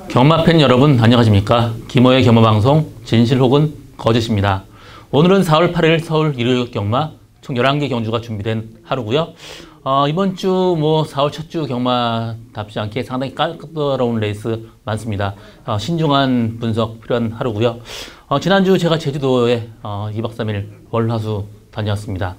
경마팬 여러분 안녕하십니까? 김호의 경마방송 진실 혹은 거짓입니다. 오늘은 4월 8일 서울 일요일 경마 총 11개 경주가 준비된 하루고요. 이번 주 4월 첫 주 경마답지 않게 상당히 까다로운 레이스 많습니다. 신중한 분석 필요한 하루고요. 지난주 제가 제주도에 2박 3일 월화수 다녀왔습니다.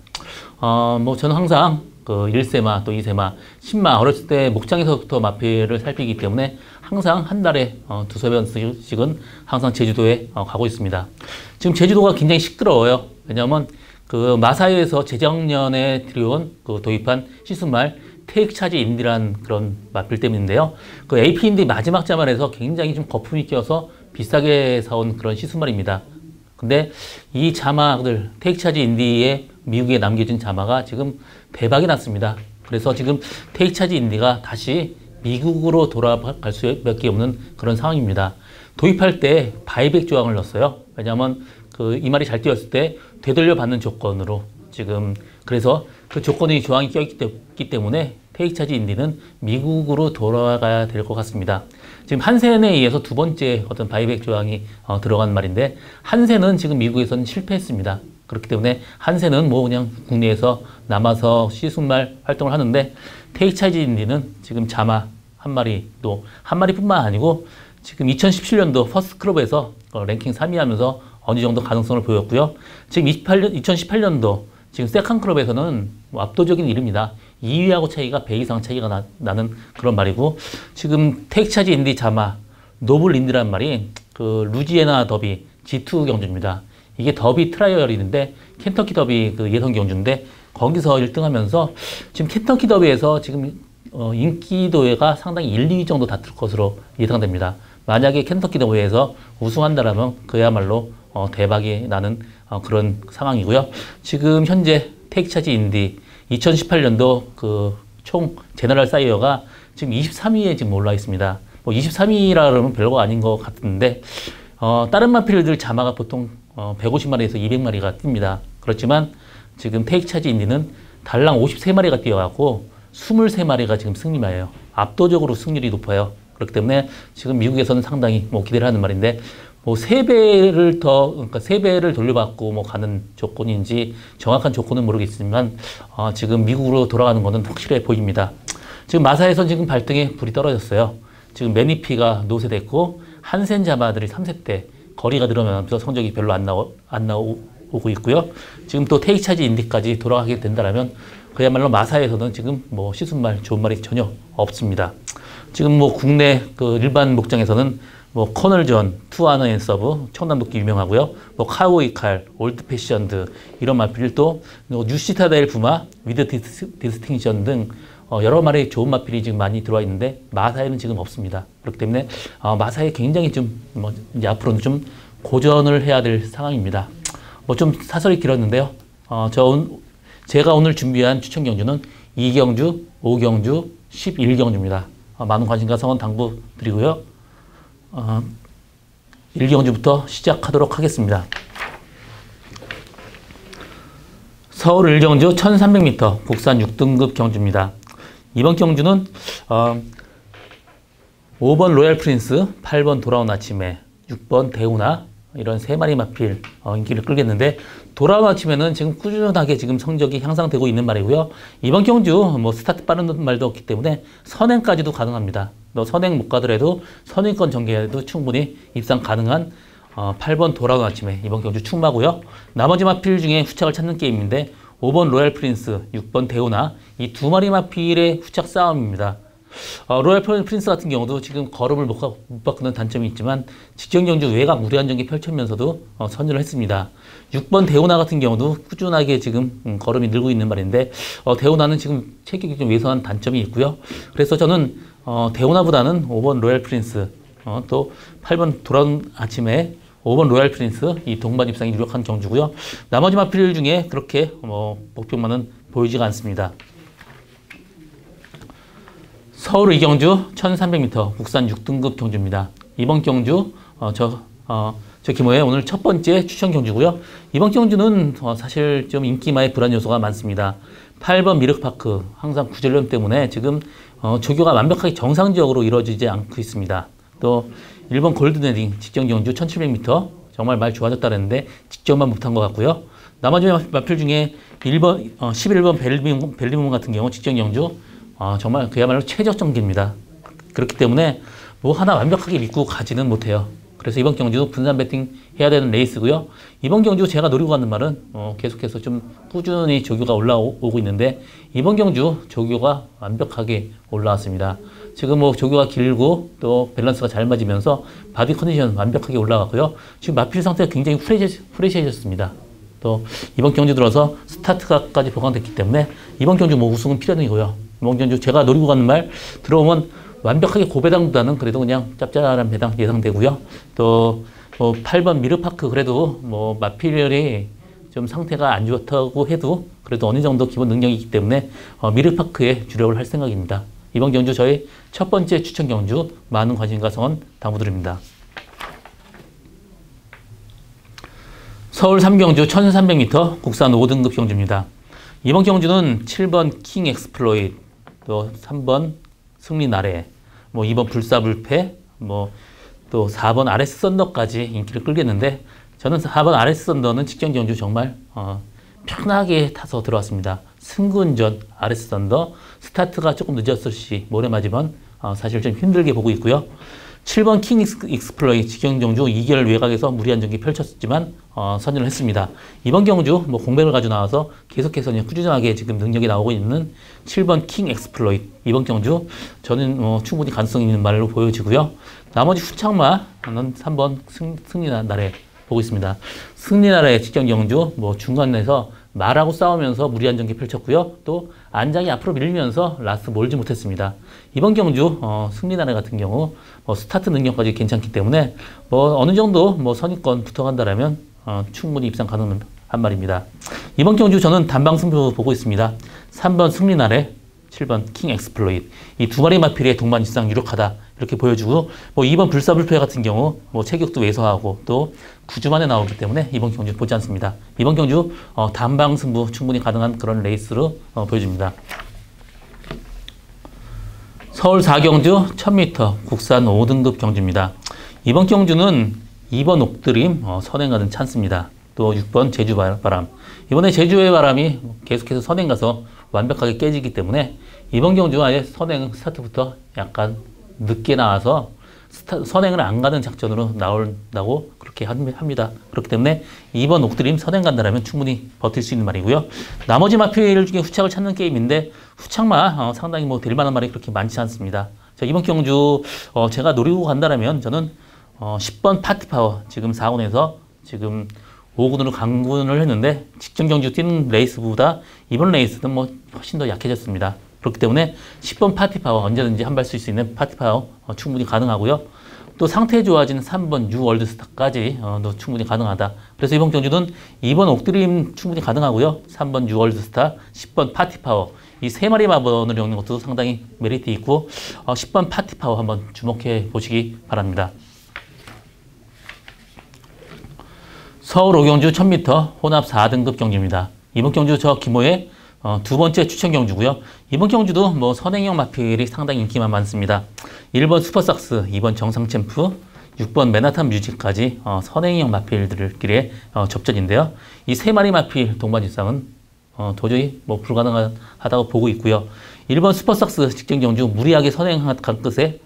저는 항상 그 1세마 또 2세마 10마 어렸을 때 목장에서부터 마필을 살피기 때문에 항상 한 달에 두세 번씩은 항상 제주도에 가고 있습니다. 지금 제주도가 굉장히 시끄러워요. 왜냐하면 그 마사회에서 재작년에 들여온 그 도입한 시순말 테이크 차지 인디란 그런 마필 때문인데요. 그 AP 인디 마지막 자말에서 굉장히 좀 거품이 껴서 비싸게 사온 그런 시순말입니다. 근데 이 자마들 테이크 차지 인디에 미국에 남겨진 자마가 지금 대박이 났습니다. 그래서 지금 테이크 차지 인디가 다시 미국으로 돌아갈 수밖에 없는 그런 상황입니다. 도입할 때 바이백 조항을 넣었어요. 왜냐하면 이 말이 잘 뛰었을 때 되돌려 받는 조건으로 지금 그래서 그 조건의 조항이 껴있기 때문에 테이크 차지 인디는 미국으로 돌아가야 될 것 같습니다. 지금 한센에 의해서 두 번째 어떤 바이백 조항이 들어간 말인데 한센은 지금 미국에서는 실패했습니다. 그렇기 때문에 한센은 그냥 국내에서 남아서 시순말 활동을 하는데 테이크 차지 인디는 지금 자마 한 마리도 한 마리뿐만 아니고 지금 2017년도 퍼스트클럽에서 랭킹 3위 하면서 어느 정도 가능성을 보였고요. 지금 2018년도 지금 세컨클럽에서는 압도적인 일입니다. 2위하고 차이가 100 이상 차이가 나는 그런 말이고 지금 테이크 차지 인디 자마 노블 인디란 말이 그 루지애나 더비 G2 경주입니다. 이게 더비 트라이얼인데 켄터키 더비 그 예선 경주인데 거기서 1등 하면서 지금 켄터키 더비에서 지금 인기도가 상당히 1, 2위 정도 다툴 것으로 예상됩니다. 만약에 켄터키 더비에서 우승한다라면 그야말로 대박이 나는 그런 상황이고요. 지금 현재 테이크 차지 인디 2018년도 그 총 제너럴 사이어가 지금 23위에 지금 올라 있습니다. 23위라 그러면 별거 아닌 것 같은데 다른 마필들 자마가 보통 150마리에서 200마리가 뜁니다. 그렇지만 지금 테이크 차지 인디는 달랑 53마리가 뛰어가고 23마리가 지금 승리마예요. 압도적으로 승률이 높아요. 그렇기 때문에 지금 미국에서는 상당히 기대를 하는 말인데 3배를 그러니까 3배를 돌려받고 가는 조건인지 정확한 조건은 모르겠지만 지금 미국으로 돌아가는 것은 확실해 보입니다. 지금 마사에선 지금 발등에 불이 떨어졌어요. 지금 매니피가 노쇠됐고 한센 자마들이 3세 때 거리가 늘어나면서 성적이 별로 안 나오고 있고요. 지금 또 테이크 차지 인디까지 돌아가게 된다면 그야말로 마사에서는 지금 시순말 좋은 말이 전혀 없습니다. 지금 국내 그 일반 목장에서는 커널전, 투아너 앤 서브, 청담도끼 유명하고요. 카우보이 칼, 올드 패션드 이런 마필 또 뉴시타델 부마, 위드 디스팅션 등 여러 마리 좋은 마필이 지금 많이 들어와 있는데 마사에는 지금 없습니다. 그렇기 때문에 마사에 굉장히 좀 이제 앞으로는 좀 고전을 해야 될 상황입니다. 좀 사설이 길었는데요. 제가 오늘 준비한 추천 경주는 2경주, 5경주, 11경주입니다. 많은 관심과 성원 당부드리고요. 1경주부터 시작하도록 하겠습니다. 서울 1경주 1300m 국산 6등급 경주입니다. 이번 경주는 5번 로얄 프린스, 8번 돌아온 아침에, 6번 대우나 이런 3마리 마필 인기를 끌겠는데 돌아온 아침에는 지금 꾸준하게 지금 성적이 향상되고 있는 말이고요. 이번 경주 스타트 빠른 말도 없기 때문에 선행까지도 가능합니다. 선행 못 가더라도 선행권 전개에도 충분히 입상 가능한 8번 돌아온 아침에 이번 경주 충마고요. 나머지 마필 중에 후착을 찾는 게임인데 5번 로얄 프린스, 6번 대우나 이 두 마리 마필의 후착 싸움입니다. 로얄 프린스 같은 경우도 지금 걸음을 못 바꾸는 단점이 있지만 직전 경주 외곽 무리한 전개 펼치면서도 선전을 했습니다. 6번 대우나 같은 경우도 꾸준하게 지금 걸음이 늘고 있는 말인데 대우나는 지금 체격이 좀 왜소한 단점이 있고요. 그래서 저는 대우나보다는 5번 로얄 프린스 또 8번 돌아온 아침에 5번 로얄 프린스 이 동반 입상이 유력한 경주고요. 나머지 마필 중에 그렇게 목표만은 보이지가 않습니다. 서울 2경주 1300m 국산 6등급 경주입니다. 이번 경주 저 김호의 오늘 첫 번째 추천 경주고요. 이번 경주는 사실 좀 인기마의 불안 요소가 많습니다. 8번 미륵파크 항상 구절염 때문에 지금 조교가 완벽하게 정상적으로 이루어지지 않고 있습니다. 또 1번 골든헤딩 직전 경주 1700m 정말 많이 좋아졌다는데 직전만 못한 것 같고요. 나머지 마필 중에 11번 벨리문 같은 경우 직전 경주 정말 그야말로 최저점기입니다. 그렇기 때문에 뭐 하나 완벽하게 믿고 가지는 못해요. 그래서 이번 경주도 분산 배팅 해야 되는 레이스고요. 이번 경주 제가 노리고 가는 말은 계속해서 좀 꾸준히 조교가 올라오고 있는데 이번 경주 조교가 완벽하게 올라왔습니다. 지금 뭐 조교가 길고 또 밸런스가 잘 맞으면서 바디 컨디션 완벽하게 올라갔고요. 지금 마필 상태가 굉장히 프레시해졌습니다. 또 이번 경주 들어서 스타트가까지 보강됐기 때문에 이번 경주 뭐 우승은 필연이고요. 이번 경주 제가 노리고 가는 말 들어오면 완벽하게 고배당보다는 그래도 그냥 짭짤한 배당 예상되고요. 또 뭐 8번 미르파크 그래도 뭐 마필이 좀 상태가 안 좋다고 해도 그래도 어느 정도 기본 능력이 있기 때문에 미르파크에 주력을 할 생각입니다. 이번 경주 저희 첫 번째 추천 경주 많은 관심과 성원 당부드립니다. 서울 3경주 1300m 국산 5등급 경주입니다. 이번 경주는 7번 킹 엑스플로잇, 또 3번 승리 나래, 뭐 2번 불사불패, 뭐 또 4번 RS 썬더까지 인기를 끌겠는데 저는 4번 RS 썬더는 직전 경주 정말 편하게 타서 들어왔습니다. 승군전 RS 썬더 스타트가 조금 늦었을 시 모래 맞으면 사실 좀 힘들게 보고 있고요. 7번 킹 익스플로이 직전 경주 2개월 외곽에서 무리한 전기 펼쳤지만 선전을 했습니다. 이번 경주 뭐 공백을 가지고 나와서 계속해서 그냥 꾸준하게 지금 능력이 나오고 있는 7번 킹 엑스플로잇 이번 경주 저는 충분히 가능성 있는 말로 보여지고요. 나머지 후창마는 3번 승리나래 보고 있습니다. 승리나라의 직전 경주 뭐 중간에서 말하고 싸우면서 무리한 전기 펼쳤고요. 또 안장이 앞으로 밀리면서 라스트 몰지 못했습니다. 이번 경주 승리나라 같은 경우 스타트 능력까지 괜찮기 때문에 뭐 어느 정도 뭐 선입권 붙어간다라면 충분히 입상 가능한 말입니다. 이번 경주 저는 단방 승부 보고 있습니다. 3번 승리나래, 7번 킹 엑스플로잇 이 두 마리 마필의 동반 입상 유력하다 이렇게 보여주고 뭐 2번 불사불패 같은 경우 뭐 체격도 왜소하고 또 9주 만에 나오기 때문에 이번 경주 보지 않습니다. 이번 경주 단방 승부 충분히 가능한 그런 레이스로 보여줍니다. 서울 4경주 1000m 국산 5등급 경주입니다. 이번 경주는 2번 옥드림 선행가는 찬스입니다. 또 6번 제주바람 이번에 제주의 바람이 계속해서 선행 가서 완벽하게 깨지기 때문에 이번 경주 아예 선행 스타트부터 약간 늦게 나와서 선행을 안 가는 작전으로 나온다고 그렇게 합니다. 그렇기 때문에 2번 옥드림 선행 간다라면 충분히 버틸 수 있는 말이고요. 나머지 마필 중에 후착을 찾는 게임인데 후착마 상당히 뭐 될 만한 말이 그렇게 많지 않습니다. 자, 이번 경주 제가 노리고 간다라면 저는 10번 파티파워 지금 4군에서 지금 5군으로 강군을 했는데 직전 경주 뛰는 레이스보다 이번 레이스는 뭐 훨씬 더 약해졌습니다. 그렇기 때문에 10번 파티파워 언제든지 한 발 쓸 수 있는 파티파워 충분히 가능하고요. 또 상태 좋아지는 3번 뉴 월드스타까지 충분히 가능하다. 그래서 이번 경주는 2번 옥드림 충분히 가능하고요. 3번 뉴 월드스타, 10번 파티파워 이 세 마리 마번을 엮는 것도 상당히 메리트 있고 10번 파티파워 한번 주목해 보시기 바랍니다. 서울 5경주 1000m 혼합 4등급 경주입니다. 이번 경주 저 김호의 두 번째 추천 경주고요. 이번 경주도 뭐 선행형 마필이 상당히 인기만 많습니다. 1번 슈퍼삭스, 2번 정상챔프, 6번 맨하탄 뮤직까지 선행형 마필들끼리의 접전인데요. 이 세 마리 마필 동반 입상은 도저히 뭐 불가능하다고 보고 있고요. 1번 슈퍼삭스 직전 경주 무리하게 선행한 끝에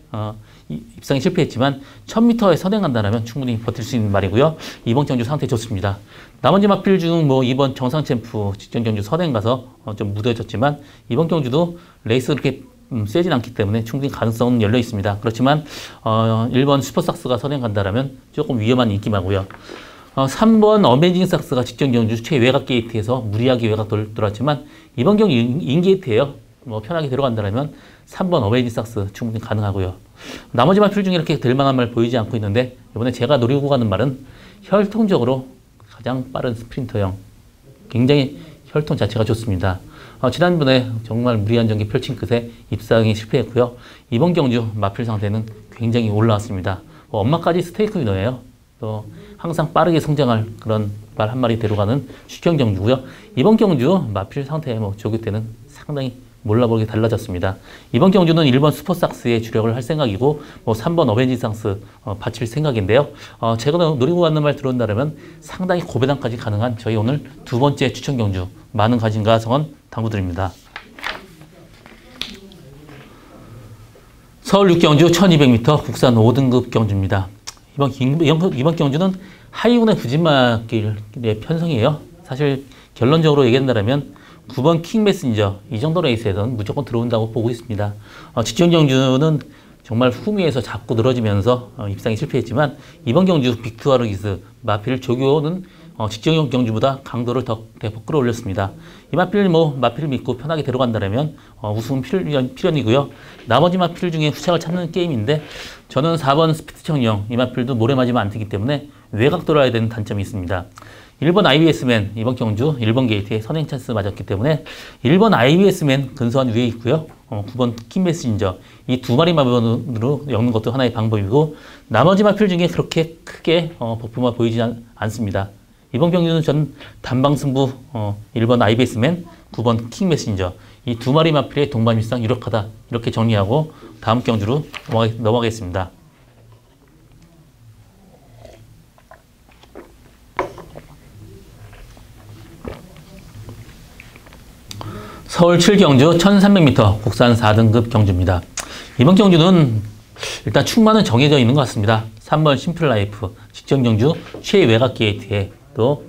입상에 실패했지만 1000m에 선행한다면 충분히 버틸 수 있는 말이고요. 이번 경주 상태 좋습니다. 나머지 마필 중 뭐 2번 정상 챔프 직전 경주 선행 가서 좀 무뎌졌지만 이번 경주도 레이스 그렇게 세진 않기 때문에 충분히 가능성은 열려 있습니다. 그렇지만 1번 슈퍼삭스가 선행 간다면 조금 위험한 인기마고요. 3번 어메이징 삭스가 직전 경주 최외곽 게이트에서 무리하게 외곽 돌았지만 이번 경주 인게이트예요. 뭐 편하게 들어간다면 3번 어메이징 삭스 충분히 가능하고요. 나머지 마필 중에 이렇게 될 만한 말 보이지 않고 있는데 이번에 제가 노리고 가는 말은 혈통적으로 가장 빠른 스프린터형 굉장히 혈통 자체가 좋습니다. 지난번에 정말 무리한 전기 펼친 끝에 입상이 실패했고요. 이번 경주 마필 상태는 굉장히 올라왔습니다. 엄마까지 스테이크 위너예요. 또 항상 빠르게 성장할 그런 말 한 마리 데려가는 슈경 경주고요. 이번 경주 마필 상태 조교 때는 상당히 몰라보게 달라졌습니다. 이번 경주는 1번 슈퍼삭스에 주력을 할 생각이고 3번 어벤지상스 바칠 생각인데요. 제가 노리고 왔는 말 들어온다면 상당히 고배당까지 가능한 저희 오늘 두 번째 추천 경주 많은 관심과 성원 당부드립니다. 서울 6경주 1200m 국산 5등급 경주입니다. 이번 경주는 하이운의 부진마길의 편성이에요. 사실 결론적으로 얘기한다면 9번 킹메신저 이 정도 레이스에서는 무조건 들어온다고 보고 있습니다. 직전 경주는 정말 후미에서 자꾸 늘어지면서 입상이 실패했지만 이번 경주 빅투아르기스 마필 조교는 직전 경주보다 강도를 더 대폭 끌어올렸습니다. 이 마필 마필을 믿고 편하게 데려간다면 우승은 필연이고요. 나머지 마필 중에 후착을 찾는 게임인데 저는 4번 스피드 청령 이 마필도 모래 맞으면 안 되기 때문에 외곽 돌아야 되는 단점이 있습니다. 1번 IBS맨 이번 경주 1번 게이트에 선행 찬스 맞았기 때문에 1번 IBS맨 근소한 위에 있고요. 9번 킹메신저 이 두 마리 마변으로 엮는 것도 하나의 방법이고 나머지 마필 중에 그렇게 크게 버프가 보이지 않습니다. 이번 경주는 전 단방승부 1번 IBS맨 9번 킹메신저 이 두 마리 마필의 동반일상 유력하다 이렇게 정리하고 다음 경주로 넘어가겠습니다. 서울 7경주 1300m 국산 4등급 경주입니다. 이번 경주는 일단 충만은 정해져 있는 것 같습니다. 3번 심플라이프 직전 경주 최외곽 게이트에 또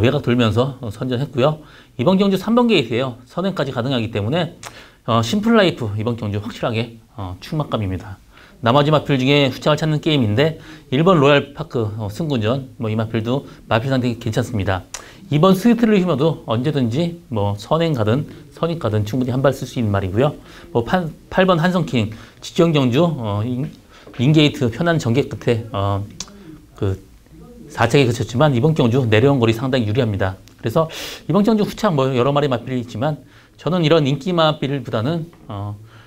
외곽 돌면서 선전했고요. 이번 경주 3번 게이트예요. 선행까지 가능하기 때문에 심플라이프 이번 경주 확실하게 충막감입니다. 나머지 마필 중에 후착을 찾는 게임인데 1번 로얄파크 승군전 이 마필도 마필 상태 괜찮습니다. 2번 스위트를 힘어도 언제든지 선행 가든 선익 가든 충분히 한 발 쓸 수 있는 말이고요. 8번 한성킹 직전 경주 인게이트 편한 전개 끝에 그 4착에 그쳤지만 이번 경주 내려온 거리 상당히 유리합니다. 그래서 이번 경주 후착 여러 마리 마필이 있지만 저는 이런 인기 마필보다는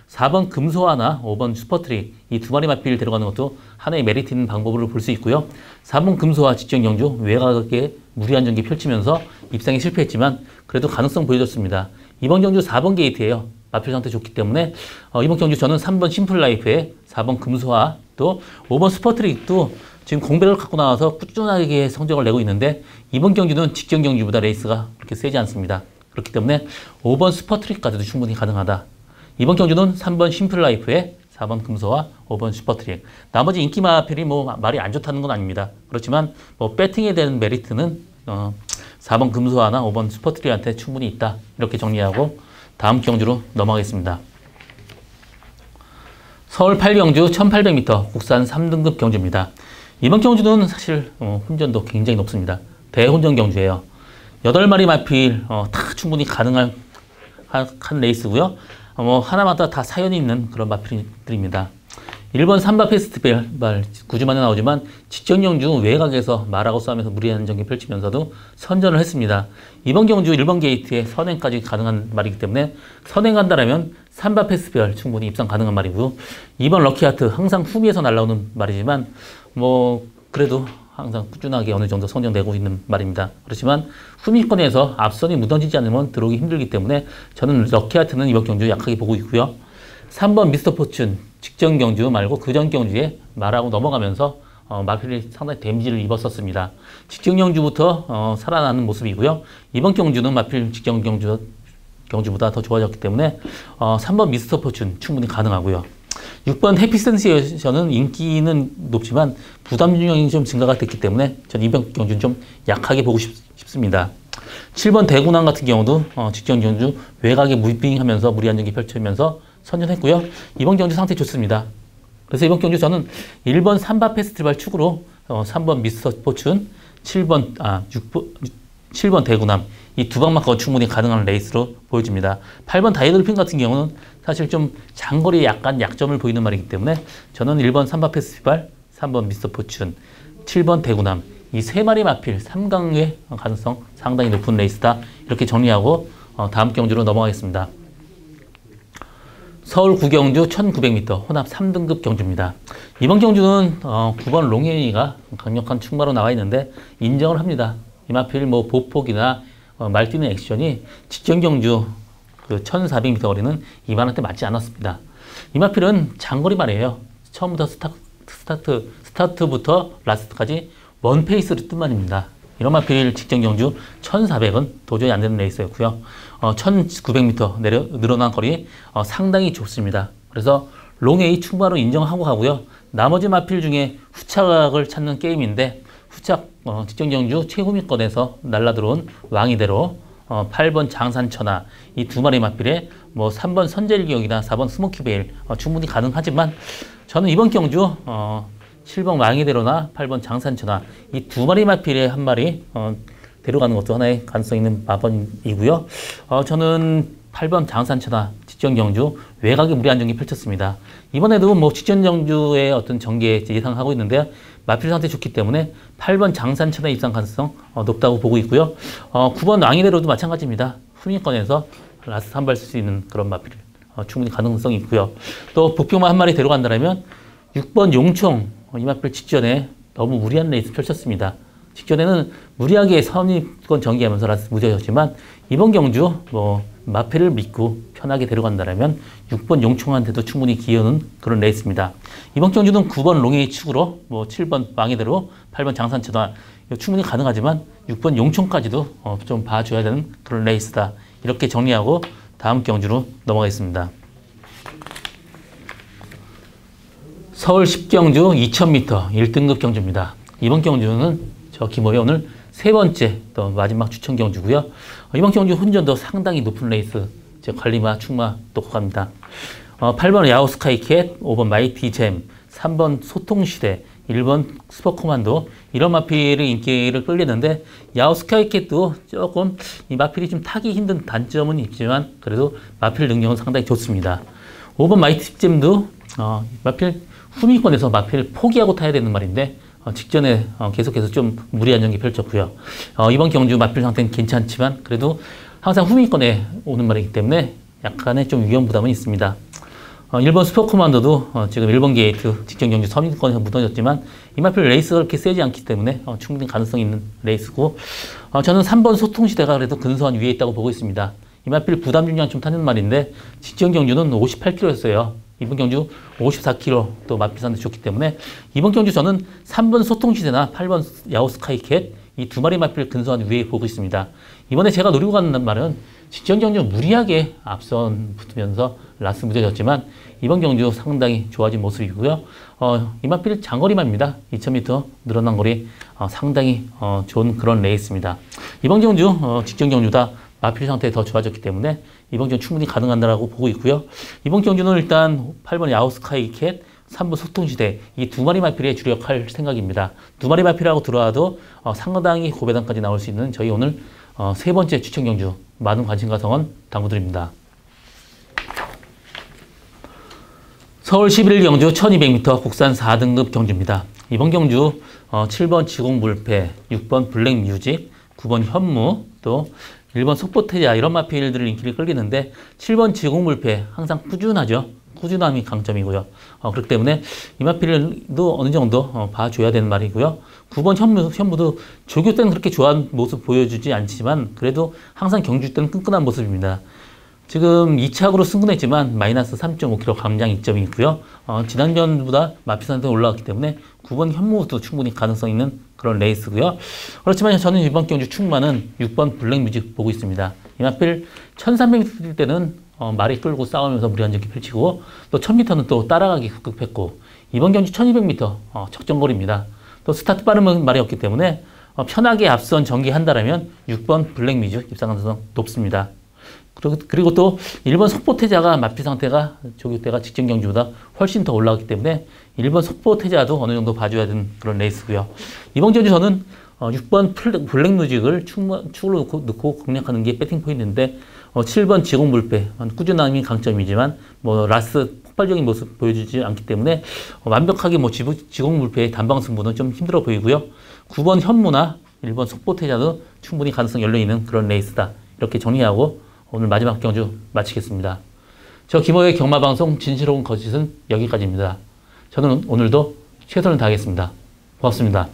4번 금소화나 5번 슈퍼트릭 이 두 마리 마필 들어가는 것도 하나의 메리트 있는 방법으로 볼 수 있고요. 4번 금소화 직전 경주 외곽에 무리한 전개 펼치면서 입상에 실패했지만 그래도 가능성 보여줬습니다. 이번 경주 4번 게이트예요. 마필 상태 좋기 때문에 이번 경주 저는 3번 심플라이프에 4번 금소화 또 5번 슈퍼트릭도 지금 공백을 갖고 나와서 꾸준하게 성적을 내고 있는데 이번 경주는 직전 경주보다 레이스가 그렇게 세지 않습니다. 그렇기 때문에 5번 슈퍼트릭까지도 충분히 가능하다. 이번 경주는 3번 심플라이프에 4번 금소와 5번 슈퍼트릭. 나머지 인기 마필이 말이 안 좋다는 건 아닙니다. 그렇지만 배팅에 대한 메리트는 4번 금소와나 5번 슈퍼트릭한테 충분히 있다. 이렇게 정리하고 다음 경주로 넘어가겠습니다. 서울 8경주 1800m 국산 3등급 경주입니다. 이번 경주는 사실 혼전도 굉장히 높습니다. 대혼전 경주예요. 8마리 마필 다 충분히 가능한 레이스고요. 하나마다 다 사연이 있는 그런 마필들입니다. 1번 삼바 페스티벌 9주만에 나오지만 직전 경주 외곽에서 말하고 싸우면서 무리한 전개 펼치면서도 선전을 했습니다. 이번 경주 1번 게이트에 선행까지 가능한 말이기 때문에 선행한다라면 삼바 페스티벌 충분히 입상 가능한 말이고요. 2번 럭키하트 항상 후미에서 날라오는 말이지만 그래도 항상 꾸준하게 어느 정도 성장되고 있는 말입니다. 그렇지만 후미권에서 앞선이 무너지지 않으면 들어오기 힘들기 때문에 저는 럭키하트는 이번 경주 약하게 보고 있고요. 3번 미스터 포춘 직전 경주 말고 그전 경주에 말하고 넘어가면서 마필이 상당히 데미지를 입었었습니다. 직전 경주부터 살아나는 모습이고요. 이번 경주는 마필 직전 경주보다 더 좋아졌기 때문에 3번 미스터 포춘 충분히 가능하고요. 6번 해피센세이션은 인기는 높지만 부담 중량이 좀 증가가 됐기 때문에 전 이번 경주는 좀 약하게 보고 싶습니다. 7번 대군항 같은 경우도 직전 경주 외곽에 무빙하면서 무리한 전개 펼치면서 선전했고요. 이번 경주 상태 좋습니다. 그래서 이번 경주 저는 1번 삼바 페스티벌 축으로 3번 미스터 포춘, 7번 대군함 이 두 방만큼 충분히 가능한 레이스로 보여집니다. 8번 다이돌핀 같은 경우는 사실 좀 장거리에 약간 약점을 보이는 말이기 때문에 저는 1번 삼바 페스티벌, 3번 미스터 포춘, 7번 대군함 이 세 마리 마필 3강의 가능성 상당히 높은 레이스다. 이렇게 정리하고 다음 경주로 넘어가겠습니다. 서울 9경주 1900m 혼합 3등급 경주입니다. 이번 경주는 9번 롱앤이가 강력한 충마로 나와 있는데 인정을 합니다. 이 마필 보폭이나 말뛰는 액션이 직전 경주 그 1400m 거리는 이만한테 맞지 않았습니다. 이 마필은 장거리 말이에요. 처음부터 스타트부터 라스트까지 원 페이스를 뜬 말입니다. 이런 마필 직전 경주 1400은 도저히 안 되는 레이스였고요. 1900m 늘어난 거리 상당히 좋습니다. 그래서 롱에이 충분하로 인정하고 가고요. 나머지 마필 중에 후착을 찾는 게임인데 후착 직전 경주 최후위권에서 날라들어온 왕이대로 8번 장산천하 이 두 마리 마필에 뭐 3번 선제일격이나 4번 스모키베일 충분히 가능하지만 저는 이번 경주 7번 왕이대로나 8번 장산천하 이 두 마리 마필에 한 마리 데려가는 것도 하나의 가능성 있는 마번이고요. 저는 8번 장산천하 직전 경주 외곽에 무리한 경기 펼쳤습니다. 이번에도 뭐 직전 경주의 어떤 전개 예상하고 있는데요. 마필 상태 좋기 때문에 8번 장산천하 입상 가능성 높다고 보고 있고요. 9번 왕이대로도 마찬가지입니다. 후위권에서 라스트 한 발 쓸 수 있는 그런 마필 충분히 가능성이 있고요. 또 부평만 한 마리 데려간다면 6번 용총 이 마필 직전에 너무 무리한 레이스 펼쳤습니다. 직전에는 무리하게 선입권 전개하면서 라스트 무뎌졌지만 이번 경주 뭐 마필을 믿고 편하게 데려간다면 6번 용총한테도 충분히 기여는 그런 레이스입니다. 이번 경주는 9번 롱에이 축으로 뭐 7번 왕이대로 8번 장산천하 충분히 가능하지만 6번 용총까지도 좀 봐줘야 되는 그런 레이스다. 이렇게 정리하고 다음 경주로 넘어가겠습니다. 서울 10경주 2000m 1등급 경주입니다. 이번 경주는 저 김호의 오늘 세 번째 또 마지막 추천 경주고요. 이번 경주 혼전도 상당히 높은 레이스 관리마 충마 놓고 갑니다. 8번 야오스카이캣, 5번 마이티잼, 3번 소통시대, 1번 슈퍼코만도 이런 마필의 인기를 끌리는데 야오스카이캣도 조금 이 마필이 좀 타기 힘든 단점은 있지만 그래도 마필 능력은 상당히 좋습니다. 5번 마이티잼도 마필 후미권에서 마필 포기하고 타야 되는 말인데 직전에 계속해서 좀 무리한 연기 펼쳤고요. 이번 경주 마필 상태는 괜찮지만 그래도 항상 후미권에 오는 말이기 때문에 약간의 좀 위험 부담은 있습니다. 1번 슈퍼코만도도 지금 1번 게이트 직전 경주 서민권에서 무너졌지만 이 마필 레이스가 그렇게 세지 않기 때문에 충분히 가능성이 있는 레이스고 저는 3번 소통시대가 그래도 근소한 위에 있다고 보고 있습니다. 이 마필 부담 중량 좀 타는 말인데 직전 경주는 58kg였어요. 이번 경주 54kg 또 마필 상태 좋기 때문에 이번 경주 저는 3번 소통시대나 8번 야오스카이캣 이 두 마리 마필 근소한 위에 보고 있습니다. 이번에 제가 노리고 가는 말은 직전 경주 무리하게 앞선 붙으면서 라스 무뎌졌지만 이번 경주 상당히 좋아진 모습이고요. 이 마필 장거리만입니다. 2000m 늘어난 거리 상당히 좋은 그런 레이스입니다. 이번 경주 직전 경주다 마필 상태 더 좋아졌기 때문에 이번 경주 충분히 가능하다고 보고 있고요. 이번 경주는 일단 8번 야오스카이캣, 3번 소통시대 이 두 마리 마필에 주력할 생각입니다. 두 마리 마필하고 들어와도 상당히 고배당까지 나올 수 있는 저희 오늘 세 번째 추천 경주 많은 관심과 성원 당부드립니다. 서울 11경주 1200m 국산 4등급 경주입니다. 이번 경주 7번 지공물패, 6번 블랙뮤직, 9번 현무, 또 1번 속보태자 이런 마필들을 인기를 끌기는데 7번 지공물패 항상 꾸준하죠. 꾸준함이 강점이고요. 그렇기 때문에 이 마필도 어느 정도 봐줘야 되는 말이고요. 9번 현무도 조교 때는 그렇게 좋아하는 모습 보여주지 않지만 그래도 항상 경주 때는 끈끈한 모습입니다. 지금 2착으로 승근했지만 마이너스 3.5kg 감량 이점이 있고요. 지난전보다 마필 상태가 올라왔기 때문에 9번 현무도 충분히 가능성 있는 그런 레이스고요. 그렇지만 저는 이번 경주 충마는 6번 블랙뮤직 보고 있습니다. 이 마필 1300m 뛸 때는 말이 끌고 싸우면서 무리한 적이 펼치고 또 1000m는 또 따라가기 급급했고 이번 경주 1200m 적정거리입니다. 또 스타트 빠른 말이 없기 때문에 편하게 앞선 전개한다면 6번 블랙뮤직 입상 가능성 높습니다. 그리고 또 1번 속보태자가 마필 상태가 조교 때가 직전 경주보다 훨씬 더 올라갔기 때문에 1번 속보태자도 어느 정도 봐줘야 되는 그런 레이스고요. 이번 경주 저는 6번 블랙뮤직을 축으로 넣고 공략하는 게 배팅 포인트인데 7번 지공물패 꾸준함이 강점이지만 뭐 라스 폭발적인 모습 보여주지 않기 때문에 완벽하게 뭐 지공물패의 단방 승부는 좀 힘들어 보이고요. 9번 현무나 1번 속보태자도 충분히 가능성 열려있는 그런 레이스다. 이렇게 정리하고 오늘 마지막 경주 마치겠습니다. 저 김호의 경마방송 진실로운 거짓은 여기까지입니다. 저는 오늘도 최선을 다하겠습니다. 고맙습니다.